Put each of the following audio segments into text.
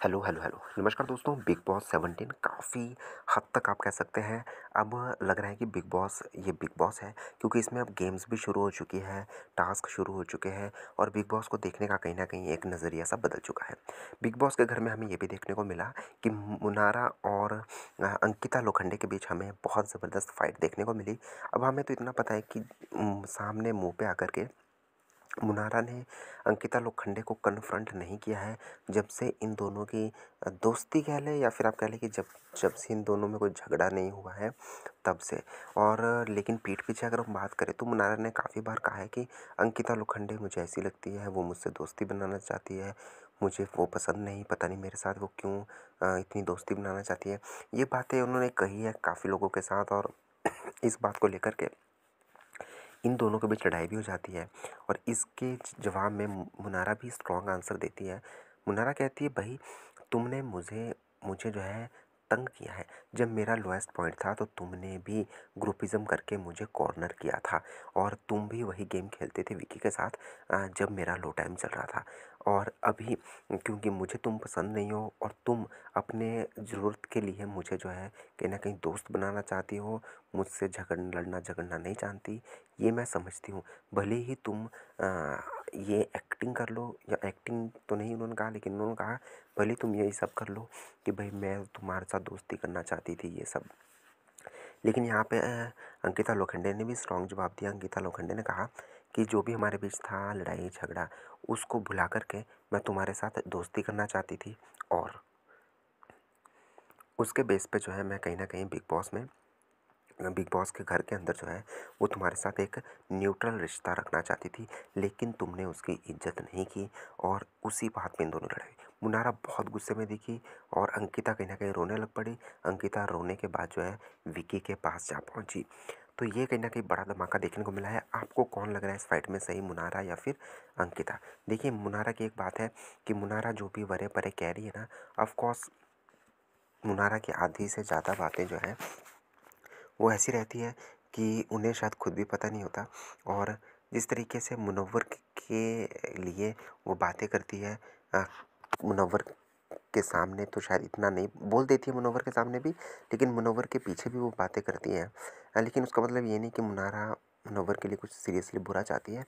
Hello, hello, hello. नमस्कार दोस्तों, big boss 17 काफ़ी हद तक आप कह सकते हैं अब लग रहा है कि बिग बॉस है क्योंकि इसमें अब गेम्स भी शुरू हो चुकी है, टास्क शुरू हो चुके हैं और बिग बॉस को देखने का कहीं न कहीं एक नज़रिया सा बदल चुका है। बिग बॉस के घर में हमें ये भी देखने को मिला कि मुनारा और अंकिता लोखंडे के बीच हमें बहुत ज़बरदस्त फाइट देखने को मिली। अब हमें तो इतना पता है कि सामने मुँह पे आकर के मुनारा ने अंकिता लोखंडे को कन्फ्रंट नहीं किया है जब से इन दोनों की दोस्ती कह लें या फिर आप कह लें कि जब जब से इन दोनों में कोई झगड़ा नहीं हुआ है तब से। और लेकिन पीठ पीछे अगर हम बात करें तो मुनारा ने काफ़ी बार कहा है कि अंकिता लोखंडे मुझे ऐसी लगती है, वो मुझसे दोस्ती बनाना चाहती है, मुझे वो पसंद नहीं, पता नहीं मेरे साथ वो क्यों इतनी दोस्ती बनाना चाहती है। ये बातें उन्होंने कही है काफ़ी लोगों के साथ और इस बात को लेकर के इन दोनों के बीच लड़ाई भी हो जाती है और इसके जवाब में मुनारा भी स्ट्रॉन्ग आंसर देती है। मुनारा कहती है, भाई तुमने मुझे मुझे जो है तंग किया है। जब मेरा लोएस्ट पॉइंट था तो तुमने भी ग्रुपिज़्म करके मुझे कॉर्नर किया था और तुम भी वही गेम खेलते थे विकी के साथ जब मेरा लो टाइम चल रहा था। और अभी क्योंकि मुझे तुम पसंद नहीं हो और तुम अपने ज़रूरत के लिए मुझे जो है कहीं न कहीं दोस्त बनाना चाहती हो, मुझसे लड़ना झगड़ना नहीं जानती, ये मैं समझती हूँ। भले ही तुम ये एक्टिंग कर लो या एक्टिंग तो नहीं उन्होंने कहा लेकिन उन्होंने कहा भले तुम यही सब कर लो कि भाई मैं तुम्हारे साथ दोस्ती करना चाहती थी ये सब। लेकिन यहाँ पे अंकिता लोखंडे ने भी स्ट्रॉन्ग जवाब दिया। अंकिता लोखंडे ने कहा कि जो भी हमारे बीच था लड़ाई झगड़ा उसको भुला कर के मैं तुम्हारे साथ दोस्ती करना चाहती थी और उसके बेस पे जो है मैं कहीं न कहीं बिग बॉस के घर के अंदर जो है वो तुम्हारे साथ एक न्यूट्रल रिश्ता रखना चाहती थी लेकिन तुमने उसकी इज्जत नहीं की और उसी बात पे इन दोनों लड़ाई। मुनारा बहुत गुस्से में दिखी और अंकिता कहीं ना कहीं रोने लग पड़ी। अंकिता रोने के बाद जो है विकी के पास जा पहुंची। तो ये कहीं ना कहीं बड़ा धमाका देखने को मिला है। आपको कौन लग रहा है इस फाइट में सही, मुनारा या फिर अंकिता? देखिए, मुनारा की एक बात है कि मुनारा जो भी वरे परे कह रही है ना, ऑफकोर्स मुनारा की आधी से ज़्यादा बातें जो है वो ऐसी रहती है कि उन्हें शायद खुद भी पता नहीं होता। और जिस तरीके से मुनव्वर के लिए वो बातें करती है मुनव्वर के सामने तो शायद इतना नहीं बोल देती है मुनव्वर के सामने भी, लेकिन मुनव्वर के पीछे भी वो बातें करती हैं। लेकिन उसका मतलब ये नहीं कि मुनारा मुनव्वर के लिए कुछ सीरियसली बुरा चाहती है।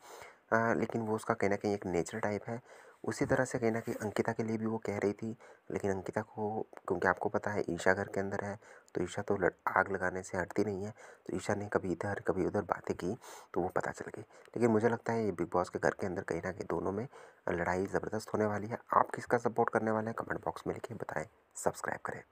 लेकिन वो उसका कहीं न कहीं एक नेचर टाइप है। उसी तरह से कहीं न कहीं अंकिता के लिए भी वो कह रही थी, लेकिन अंकिता को क्योंकि आपको पता है ईशा घर के अंदर है, तो ईशा तो आग लगाने से हटती नहीं है। तो ईशा ने कभी इधर कभी उधर बातें की तो वो पता चल गई। लेकिन मुझे लगता है ये बिग बॉस के घर के अंदर कहीं न कहीं दोनों में लड़ाई ज़बरदस्त होने वाली है। आप किसका सपोर्ट करने वाले हैं कमेंट बॉक्स में लिखिए बताएँ। सब्सक्राइब करें।